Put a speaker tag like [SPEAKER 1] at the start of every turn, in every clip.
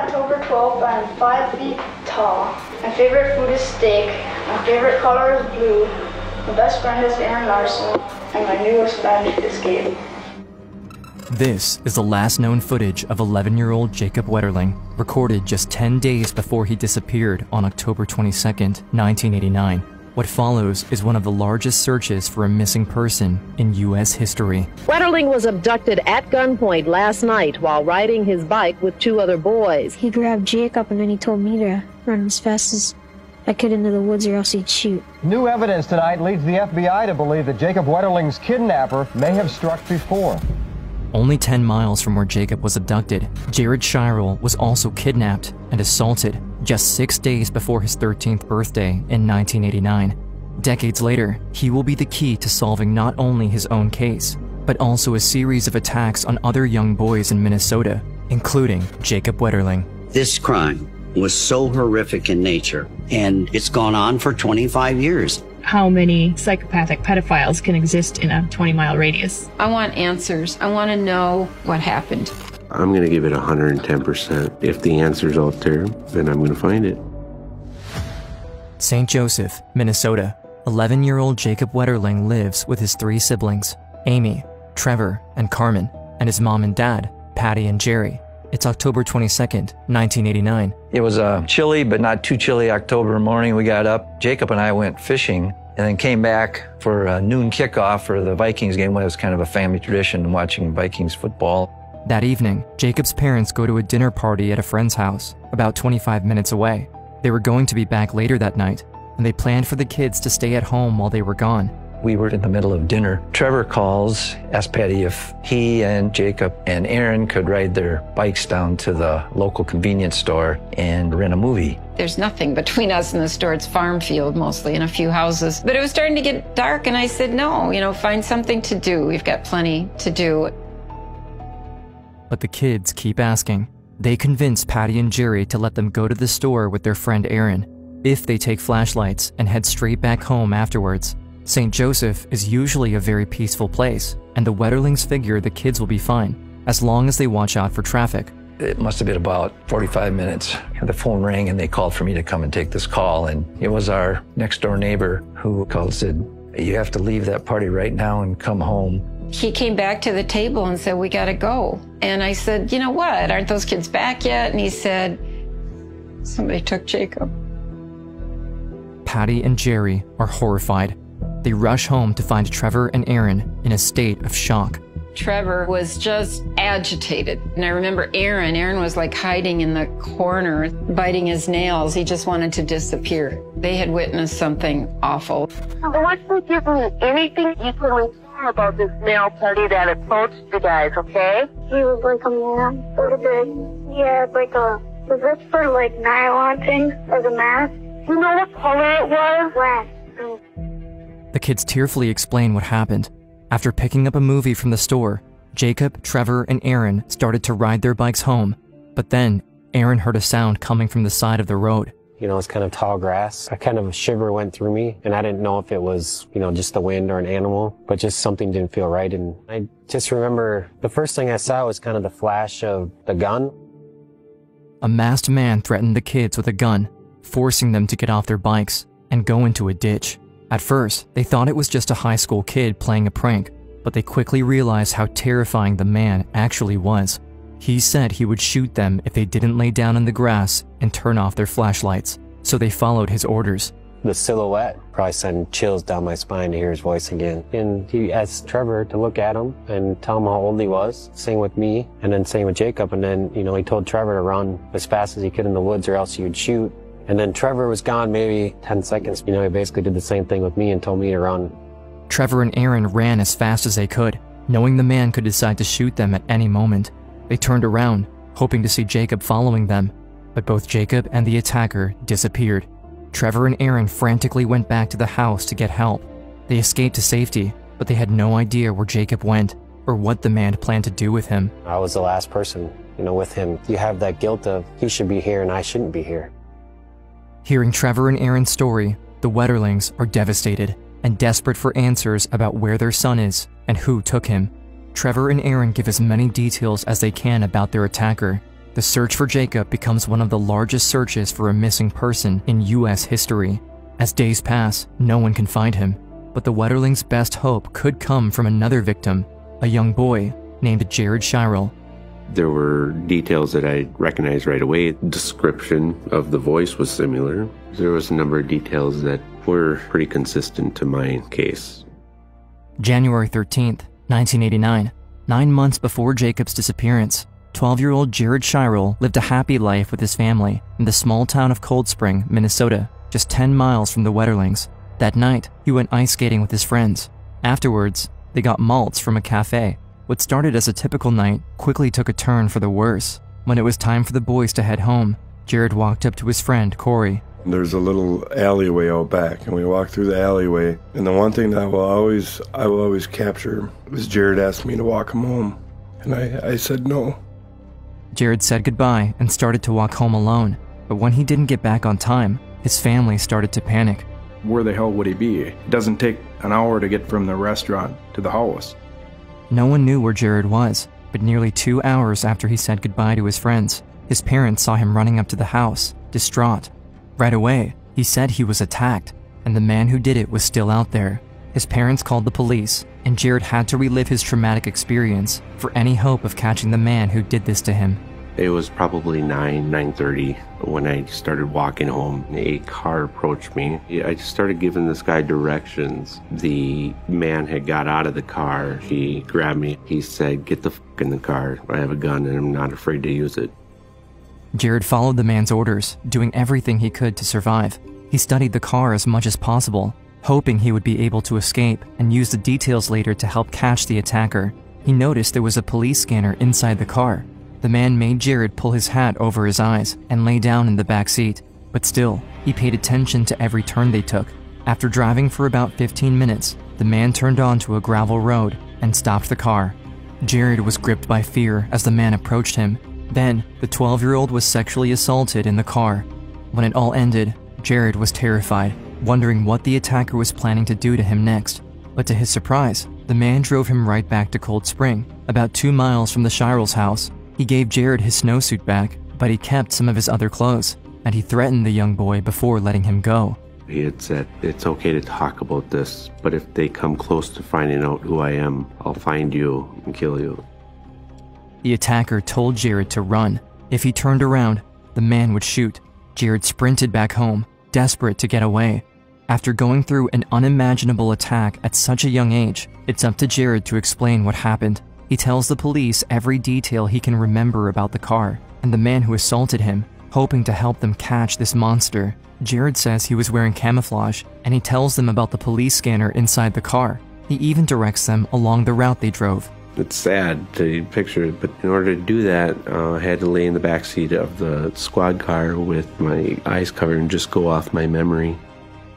[SPEAKER 1] October 12th. I'm 5 feet tall. My favorite food is steak. My favorite color is blue. My best friend is Aaron Larson. And my newest friend is Gabe.
[SPEAKER 2] This is the last known footage of 11-year-old Jacob Wetterling, recorded just 10 days before he disappeared on October 22, 1989. What follows is one of the largest searches for a missing person in U.S. history.
[SPEAKER 3] Wetterling was abducted at gunpoint last night while riding his bike with 2 other boys.
[SPEAKER 4] He grabbed Jacob and then he told me to run as fast as I could into the woods or else he'd shoot.
[SPEAKER 5] New evidence tonight leads the FBI to believe that Jacob Wetterling's kidnapper may have struck before.
[SPEAKER 2] Only 10 miles from where Jacob was abducted, Jared Shirel was also kidnapped and assaulted just 6 days before his 13th birthday in 1989. Decades later, he will be the key to solving not only his own case, but also a series of attacks on other young boys in Minnesota, including Jacob Wetterling.
[SPEAKER 6] This crime was so horrific in nature, and it's gone on for 25 years.
[SPEAKER 7] How many psychopathic pedophiles can exist in a 20-mile radius?
[SPEAKER 8] I want answers. I want to know what happened.
[SPEAKER 9] I'm going to give it 110%. If the answer's out there, then I'm going to find it.
[SPEAKER 2] St. Joseph, Minnesota. 11-year-old Jacob Wetterling lives with his 3 siblings, Amy, Trevor, and Carmen, and his mom and dad, Patty and Jerry. It's October 22nd, 1989.
[SPEAKER 10] It was a chilly but not too chilly October morning. We got up. Jacob and I went fishing and then came back for a noon kickoff for the Vikings game. It was kind of a family tradition watching Vikings football.
[SPEAKER 2] That evening, Jacob's parents go to a dinner party at a friend's house, about 25 minutes away. They were going to be back later that night, and they planned for the kids to stay at home while they were gone.
[SPEAKER 10] We were in the middle of dinner. Trevor calls, asked Patty if he and Jacob and Aaron could ride their bikes down to the local convenience store and rent a movie.
[SPEAKER 8] There's nothing between us and the store. It's farm field mostly and a few houses. But it was starting to get dark and I said, no, find something to do. We've got plenty to do.
[SPEAKER 2] But the kids keep asking. They convince Patty and Jerry to let them go to the store with their friend Aaron, if they take flashlights and head straight back home afterwards. St. Joseph is usually a very peaceful place, and the Wetterlings figure the kids will be fine, as long as they watch out for traffic.
[SPEAKER 10] It must have been about 45 minutes. The phone rang and they called for me to come and take this call, and it was our next door neighbor who called and said, you have to leave that party right now and come home.
[SPEAKER 8] He came back to the table and said, we gotta go. And I said, you know what, aren't those kids back yet? And he said, somebody took Jacob.
[SPEAKER 2] Patty and Jerry are horrified. They rush home to find Trevor and Aaron in a state of shock.
[SPEAKER 8] Trevor was just agitated. And I remember Aaron was like hiding in the corner, biting his nails. He just wanted to disappear. They had witnessed something awful.
[SPEAKER 11] I want you to give me anything you can recall about this male party that approached you guys, okay?
[SPEAKER 4] He was like a man, sort of big. He had like was this for like nylon thing as a mask?
[SPEAKER 11] You know what color it was?
[SPEAKER 4] Black.
[SPEAKER 2] The kids tearfully explain what happened. After picking up a movie from the store, Jacob, Trevor, and Aaron started to ride their bikes home. But then, Aaron heard a sound coming from the side of the road.
[SPEAKER 12] It's kind of tall grass. A kind of a shiver went through me, and I didn't know if it was, just the wind or an animal, but just something didn't feel right. And I just remember the first thing I saw was kind of the flash of the gun.
[SPEAKER 2] A masked man threatened the kids with a gun, forcing them to get off their bikes and go into a ditch. At first, they thought it was just a high school kid playing a prank, but they quickly realized how terrifying the man actually was. He said he would shoot them if they didn't lay down in the grass and turn off their flashlights, so they followed his orders.
[SPEAKER 12] The silhouette probably sent chills down my spine to hear his voice again. And he asked Trevor to look at him and tell him how old he was, same with me, and then same with Jacob. And then, he told Trevor to run as fast as he could in the woods or else he would shoot. And then Trevor was gone maybe 10 seconds. He basically did the same thing with me and told me to run.
[SPEAKER 2] Trevor and Aaron ran as fast as they could, knowing the man could decide to shoot them at any moment. They turned around, hoping to see Jacob following them, but both Jacob and the attacker disappeared. Trevor and Aaron frantically went back to the house to get help. They escaped to safety, but they had no idea where Jacob went or what the man planned to do with him.
[SPEAKER 12] I was the last person, with him. You have that guilt of he should be here and I shouldn't be here.
[SPEAKER 2] Hearing Trevor and Aaron's story, the Wetterlings are devastated and desperate for answers about where their son is and who took him. Trevor and Aaron give as many details as they can about their attacker, The search for Jacob becomes one of the largest searches for a missing person in U.S. history. As days pass, no one can find him, but the Wetterlings' best hope could come from another victim, a young boy named Jared Shirel.
[SPEAKER 9] There were details that I recognized right away. Description of the voice was similar. There was a number of details that were pretty consistent to my case.
[SPEAKER 2] January 13th, 1989, 9 months before Jacob's disappearance, 12-year-old Jared Shirel lived a happy life with his family in the small town of Cold Spring, Minnesota, just 10 miles from the Wetterlings. That night, he went ice skating with his friends. Afterwards, they got malts from a cafe. What started as a typical night quickly took a turn for the worse. When it was time for the boys to head home, Jared walked up to his friend, Corey.
[SPEAKER 13] There's a little alleyway out back, and we walked through the alleyway. And the one thing that I will always capture is Jared asked me to walk him home, and I said no.
[SPEAKER 2] Jared said goodbye and started to walk home alone, but when he didn't get back on time, his family started to panic.
[SPEAKER 14] Where the hell would he be? It doesn't take an hour to get from the restaurant to the house.
[SPEAKER 2] No one knew where Jared was, but nearly 2 hours after he said goodbye to his friends, his parents saw him running up to the house, distraught. Right away, he said he was attacked, and the man who did it was still out there. His parents called the police, and Jared had to relive his traumatic experience for any hope of catching the man who did this to him.
[SPEAKER 9] It was probably 9:30 when I started walking home. A car approached me. I just started giving this guy directions. The man had got out of the car. He grabbed me. He said, "Get the f*** in the car. I have a gun and I'm not afraid to use it."
[SPEAKER 2] Jared followed the man's orders, doing everything he could to survive. He studied the car as much as possible, hoping he would be able to escape and use the details later to help catch the attacker. He noticed there was a police scanner inside the car. The man made Jared pull his hat over his eyes and lay down in the back seat, but still, he paid attention to every turn they took. After driving for about 15 minutes, the man turned onto a gravel road and stopped the car. Jared was gripped by fear as the man approached him. Then, the 12-year-old was sexually assaulted in the car. When it all ended, Jared was terrified, wondering what the attacker was planning to do to him next. But to his surprise, the man drove him right back to Cold Spring, about 2 miles from the Shirel's house. He gave Jared his snowsuit back, but he kept some of his other clothes, and he threatened the young boy before letting him go.
[SPEAKER 9] He had said, "It's okay to talk about this, but if they come close to finding out who I am, I'll find you and kill you."
[SPEAKER 2] The attacker told Jared to run. If he turned around, the man would shoot. Jared sprinted back home, desperate to get away. After going through an unimaginable attack at such a young age, it's up to Jared to explain what happened. He tells the police every detail he can remember about the car and the man who assaulted him, hoping to help them catch this monster. Jared says he was wearing camouflage, and he tells them about the police scanner inside the car. He even directs them along the route they drove.
[SPEAKER 9] It's sad to picture it, but in order to do that, I had to lay in the back seat of the squad car with my eyes covered and just go off my memory.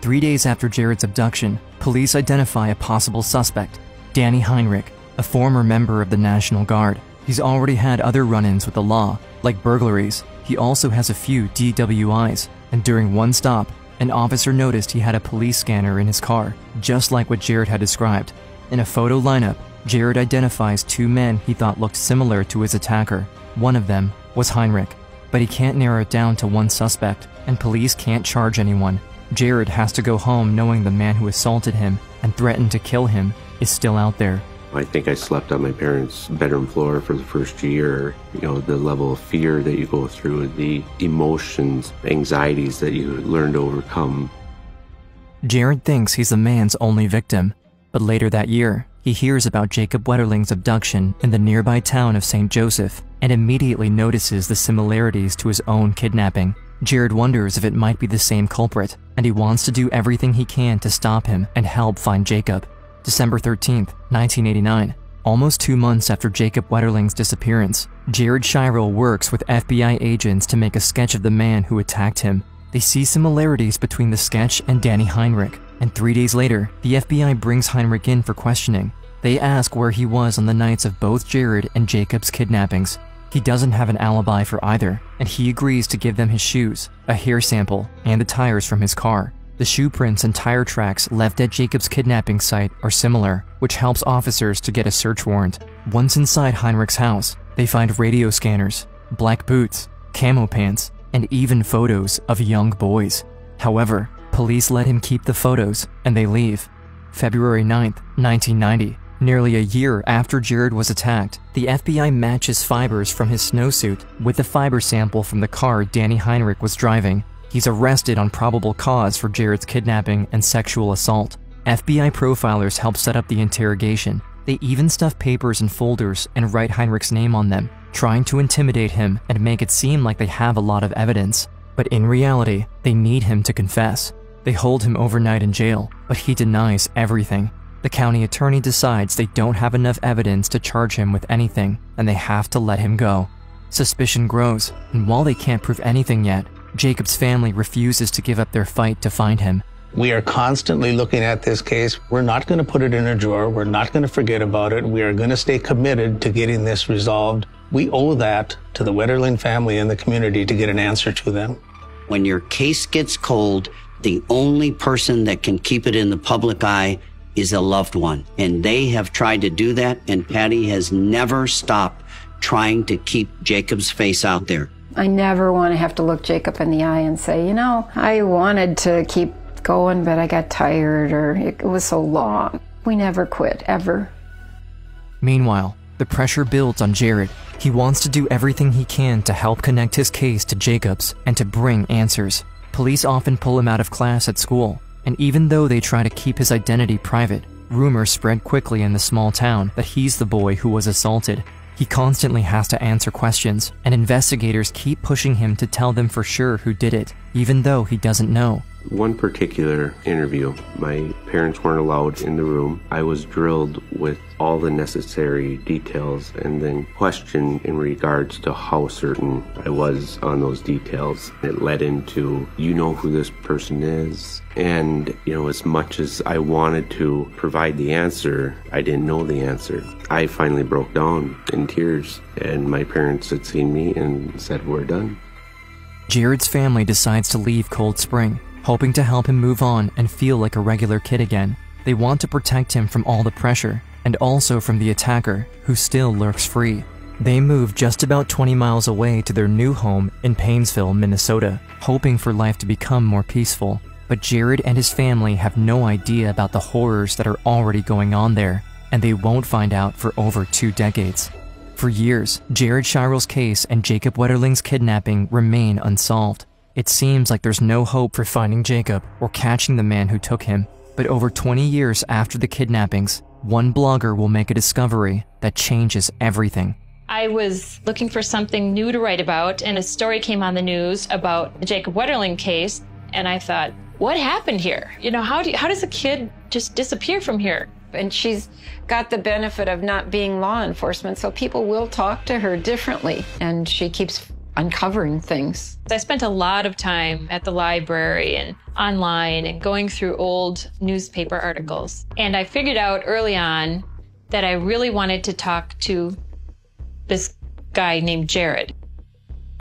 [SPEAKER 2] 3 days after Jared's abduction, police identify a possible suspect, Danny Heinrich, a former member of the National Guard. He's already had other run-ins with the law, like burglaries. He also has a few DWIs, and during one stop, an officer noticed he had a police scanner in his car, just like what Jared had described. In a photo lineup, Jared identifies 2 men he thought looked similar to his attacker. One of them was Heinrich, but he can't narrow it down to one suspect, and police can't charge anyone. Jared has to go home knowing the man who assaulted him and threatened to kill him is still out there.
[SPEAKER 9] I think I slept on my parents' bedroom floor for the first year. You know, the level of fear that you go through, the emotions, anxieties that you learn to overcome.
[SPEAKER 2] Jared thinks he's the man's only victim, but later that year, he hears about Jacob Wetterling's abduction in the nearby town of St. Joseph and immediately notices the similarities to his own kidnapping. Jared wonders if it might be the same culprit, and he wants to do everything he can to stop him and help find Jacob. December 13th, 1989. Almost 2 months after Jacob Wetterling's disappearance, Jared Shirel works with FBI agents to make a sketch of the man who attacked him. They see similarities between the sketch and Danny Heinrich, and 3 days later, the FBI brings Heinrich in for questioning. They ask where he was on the nights of both Jared and Jacob's kidnappings. He doesn't have an alibi for either, and he agrees to give them his shoes, a hair sample, and the tires from his car. The shoe prints and tire tracks left at Jacob's kidnapping site are similar, which helps officers to get a search warrant. Once inside Heinrich's house, they find radio scanners, black boots, camo pants, and even photos of young boys. However, police let him keep the photos and they leave. February 9th, 1990, nearly a year after Jared was attacked, the FBI matches fibers from his snowsuit with the fiber sample from the car Danny Heinrich was driving. He's arrested on probable cause for Jared's kidnapping and sexual assault. FBI profilers help set up the interrogation. They even stuff papers in folders and write Heinrich's name on them, trying to intimidate him and make it seem like they have a lot of evidence. But in reality, they need him to confess. They hold him overnight in jail, but he denies everything. The county attorney decides they don't have enough evidence to charge him with anything, and they have to let him go. Suspicion grows, and while they can't prove anything yet, Jacob's family refuses to give up their fight to find him.
[SPEAKER 15] We are constantly looking at this case. We're not going to put it in a drawer. We're not going to forget about it. We are going to stay committed to getting this resolved. We owe that to the Wetterling family and the community to get an answer to them.
[SPEAKER 6] When your case gets cold, the only person that can keep it in the public eye is a loved one. And they have tried to do that, and Patty has never stopped trying to keep Jacob's face out there.
[SPEAKER 8] I never want to have to look Jacob in the eye and say, you know, I wanted to keep going, but I got tired, or it was so long. We never quit, ever.
[SPEAKER 2] Meanwhile, the pressure builds on Jared. He wants to do everything he can to help connect his case to Jacob's and to bring answers. Police often pull him out of class at school, and even though they try to keep his identity private, rumors spread quickly in the small town that he's the boy who was assaulted. He constantly has to answer questions, and investigators keep pushing him to tell them for sure who did it, even though he doesn't know.
[SPEAKER 9] One particular interview, my parents weren't allowed in the room. I was drilled with all the necessary details and then questioned in regards to how certain I was on those details. It led into, you know who this person is? And, you know, as much as I wanted to provide the answer, I didn't know the answer. I finally broke down in tears, and my parents had seen me and said, we're done.
[SPEAKER 2] Jared's family decides to leave Cold Spring, hoping to help him move on and feel like a regular kid again. They want to protect him from all the pressure, and also from the attacker, who still lurks free. They move just about 20 miles away to their new home in Paynesville, Minnesota, hoping for life to become more peaceful. But Jared and his family have no idea about the horrors that are already going on there, and they won't find out for over 2 decades. For years, Jared Shiro's case and Jacob Wetterling's kidnapping remain unsolved. It seems like there's no hope for finding Jacob or catching the man who took him. But over 20 years after the kidnappings, one blogger will make a discovery that changes everything.
[SPEAKER 7] I was looking for something new to write about, and a story came on the news about the Jacob Wetterling case, and I thought, what happened here? You know, how does a kid just disappear from here?
[SPEAKER 8] And she's got the benefit of not being law enforcement, so people will talk to her differently, and she keeps uncovering things.
[SPEAKER 7] I spent a lot of time at the library and online and going through old newspaper articles. And I figured out early on that I really wanted to talk to this guy named Jared.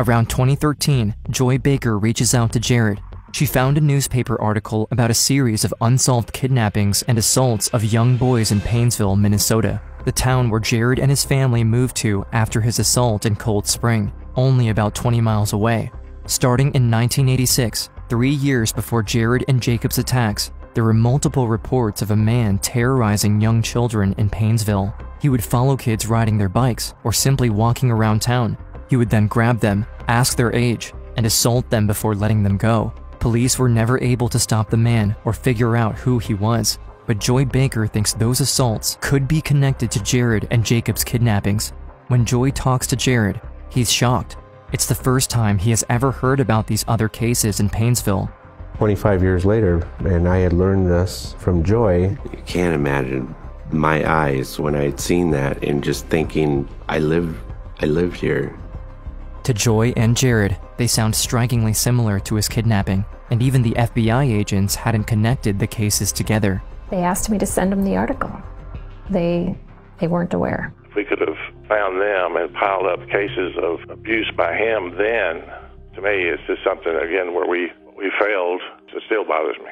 [SPEAKER 2] Around 2013, Joy Baker reaches out to Jared. She found a newspaper article about a series of unsolved kidnappings and assaults of young boys in Paynesville, Minnesota, the town where Jared and his family moved to after his assault in Cold Spring, only about 20 miles away. Starting in 1986, 3 years before Jared and Jacob's attacks, there were multiple reports of a man terrorizing young children in Paynesville. He would follow kids riding their bikes or simply walking around town. He would then grab them, ask their age, and assault them before letting them go. Police were never able to stop the man or figure out who he was, but Joy Baker thinks those assaults could be connected to Jared and Jacob's kidnappings. When Joy talks to Jared, he's shocked. It's the first time he has ever heard about these other cases in Paynesville.
[SPEAKER 9] 25 years later, and I had learned this from Joy. You can't imagine my eyes when I had seen that and just thinking, I lived here.
[SPEAKER 2] To Joy and Jared, they sound strikingly similar to his kidnapping, and even the FBI agents hadn't connected the cases together.
[SPEAKER 16] They asked me to send them the article. They weren't aware.
[SPEAKER 17] If we could have found them and piled up cases of abuse by him, then to me it's just something, again, where we failed. It still bothers me.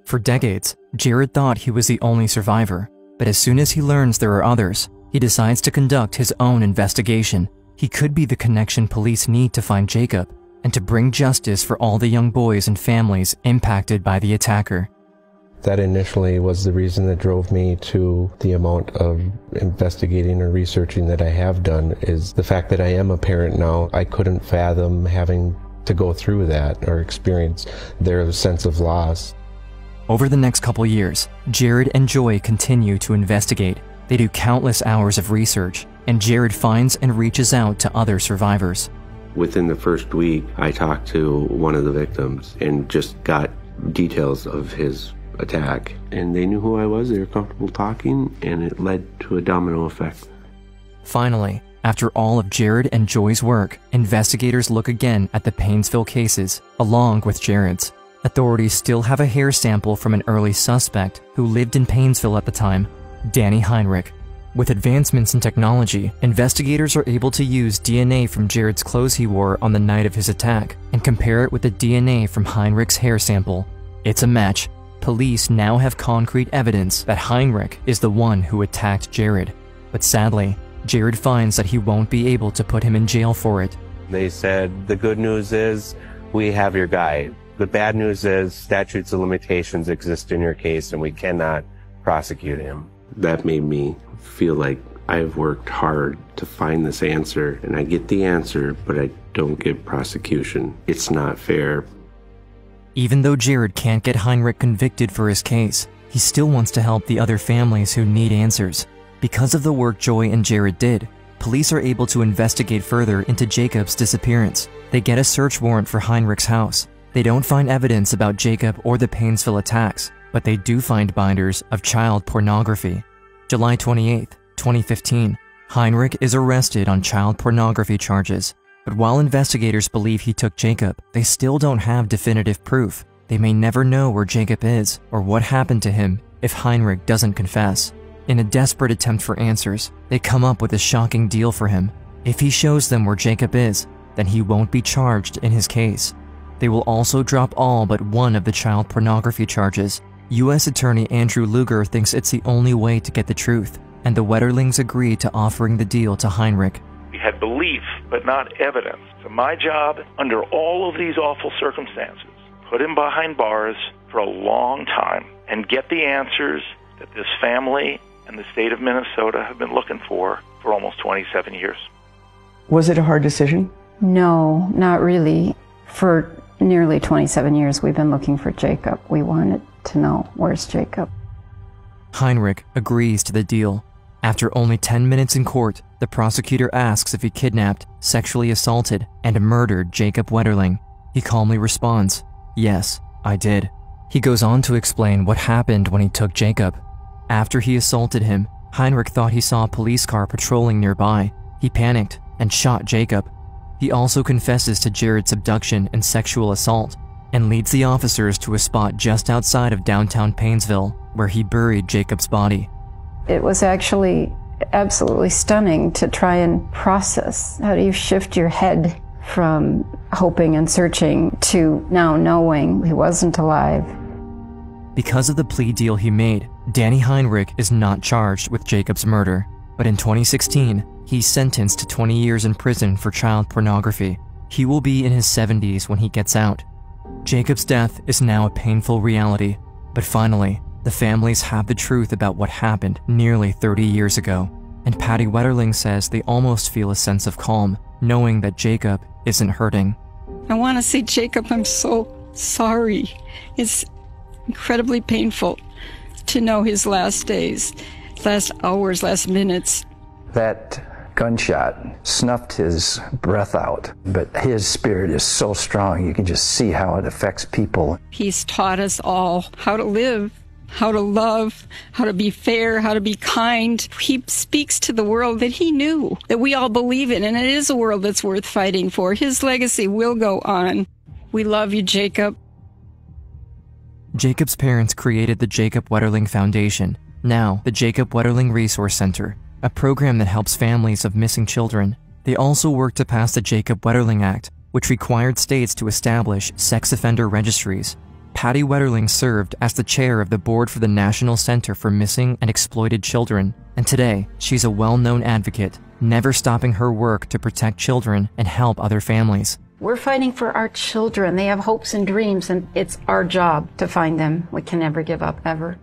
[SPEAKER 2] For decades, Jared thought he was the only survivor, but as soon as he learns there are others, he decides to conduct his own investigation. He could be the connection police need to find Jacob and to bring justice for all the young boys and families impacted by the attacker.
[SPEAKER 12] That initially was the reason that drove me to the amount of investigating or researching that I have done, is the fact that I am a parent now. I couldn't fathom having to go through that or experience their sense of loss.
[SPEAKER 2] Over the next couple years, Jared and Joy continue to investigate. They do countless hours of research, and Jared finds and reaches out to other survivors.
[SPEAKER 9] Within the first week, I talked to one of the victims and just got details of his attack. And they knew who I was, they were comfortable talking, and it led to a domino effect.
[SPEAKER 2] Finally, after all of Jared and Joy's work, investigators look again at the Paynesville cases, along with Jared's. Authorities still have a hair sample from an early suspect who lived in Paynesville at the time, Danny Heinrich. With advancements in technology, investigators are able to use DNA from Jared's clothes he wore on the night of his attack and compare it with the DNA from Heinrich's hair sample. It's a match. Police now have concrete evidence that Heinrich is the one who attacked Jared. But sadly, Jared finds that he won't be able to put him in jail for it.
[SPEAKER 9] They said, the good news is we have your guy. The bad news is statutes of limitations exist in your case and we cannot prosecute him. That made me feel like I've worked hard to find this answer, and I get the answer, but I don't get prosecution. It's not fair.
[SPEAKER 2] Even though Jared can't get Heinrich convicted for his case, he still wants to help the other families who need answers. Because of the work Joy and Jared did, police are able to investigate further into Jacob's disappearance. They get a search warrant for Heinrich's house. They don't find evidence about Jacob or the Paynesville attacks, but they do find binders of child pornography. July 28, 2015, Heinrich is arrested on child pornography charges. But while investigators believe he took Jacob, they still don't have definitive proof. They may never know where Jacob is or what happened to him if Heinrich doesn't confess. In a desperate attempt for answers, they come up with a shocking deal for him. If he shows them where Jacob is, then he won't be charged in his case. They will also drop all but one of the child pornography charges. U.S. Attorney Andrew Luger thinks it's the only way to get the truth, and the Wetterlings agree to offering the deal to Heinrich.
[SPEAKER 18] We had belief, but not evidence. So my job, under all of these awful circumstances, put him behind bars for a long time and get the answers that this family and the state of Minnesota have been looking for almost 27 years.
[SPEAKER 19] Was it a hard decision?
[SPEAKER 8] No, not really. For nearly 27 years, we've been looking for Jacob. We wanted to know, where's Jacob?
[SPEAKER 2] Heinrich agrees to the deal. After only 10 minutes in court, the prosecutor asks if he kidnapped, sexually assaulted, and murdered Jacob Wetterling. He calmly responds, "Yes, I did." He goes on to explain what happened when he took Jacob. After he assaulted him, Heinrich thought he saw a police car patrolling nearby. He panicked and shot Jacob. He also confesses to Jared's abduction and sexual assault and leads the officers to a spot just outside of downtown Paynesville where he buried Jacob's body.
[SPEAKER 8] It was actually absolutely stunning to try and process. How do you shift your head from hoping and searching to now knowing he wasn't alive?
[SPEAKER 2] Because of the plea deal he made, Danny Heinrich is not charged with Jacob's murder, but in 2016, he's sentenced to 20 years in prison for child pornography. He will be in his 70s when he gets out. Jacob's death is now a painful reality, but finally, the families have the truth about what happened nearly 30 years ago, and Patty Wetterling says they almost feel a sense of calm, knowing that Jacob isn't hurting.
[SPEAKER 20] I want to say, Jacob, I'm so sorry. It's incredibly painful to know his last days, last hours, last minutes.
[SPEAKER 10] That gunshot snuffed his breath out, but his spirit is so strong, you can just see how it affects people.
[SPEAKER 20] He's taught us all how to live, how to love, how to be fair, how to be kind. He speaks to the world that he knew, that we all believe in, and it is a world that's worth fighting for. His legacy will go on. We love you, Jacob.
[SPEAKER 2] Jacob's parents created the Jacob Wetterling Foundation, now the Jacob Wetterling Resource Center, a program that helps families of missing children. They also worked to pass the Jacob Wetterling Act, which required states to establish sex offender registries. Patty Wetterling served as the chair of the board for the National Center for Missing and Exploited Children, and today she's a well-known advocate, never stopping her work to protect children and help other families.
[SPEAKER 8] We're fighting for our children. They have hopes and dreams, and it's our job to find them. We can never give up, ever.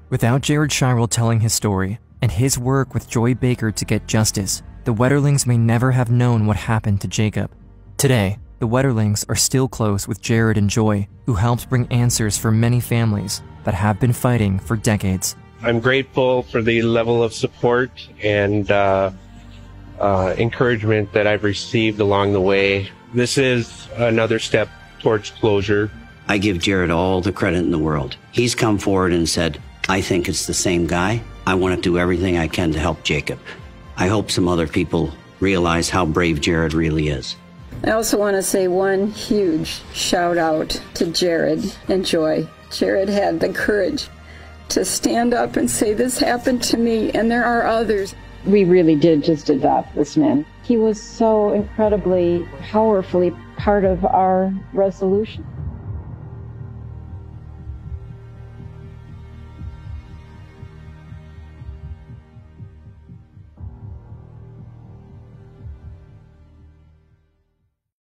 [SPEAKER 2] Without Jared Shirel telling his story and his work with Joy Baker to get justice, the Wetterlings may never have known what happened to Jacob. Today, the Wetterlings are still close with Jared and Joy, who helps bring answers for many families that have been fighting for decades.
[SPEAKER 9] I'm grateful for the level of support and encouragement that I've received along the way. This is another step towards closure.
[SPEAKER 6] I give Jared all the credit in the world. He's come forward and said, I think it's the same guy. I want to do everything I can to help Jacob. I hope some other people realize how brave Jared really is.
[SPEAKER 8] I also want to say one huge shout out to Jared and Joy. Jared had the courage to stand up and say, this happened to me, and there are others. We really did just adopt this man. He was so incredibly, powerfully part of our resolution.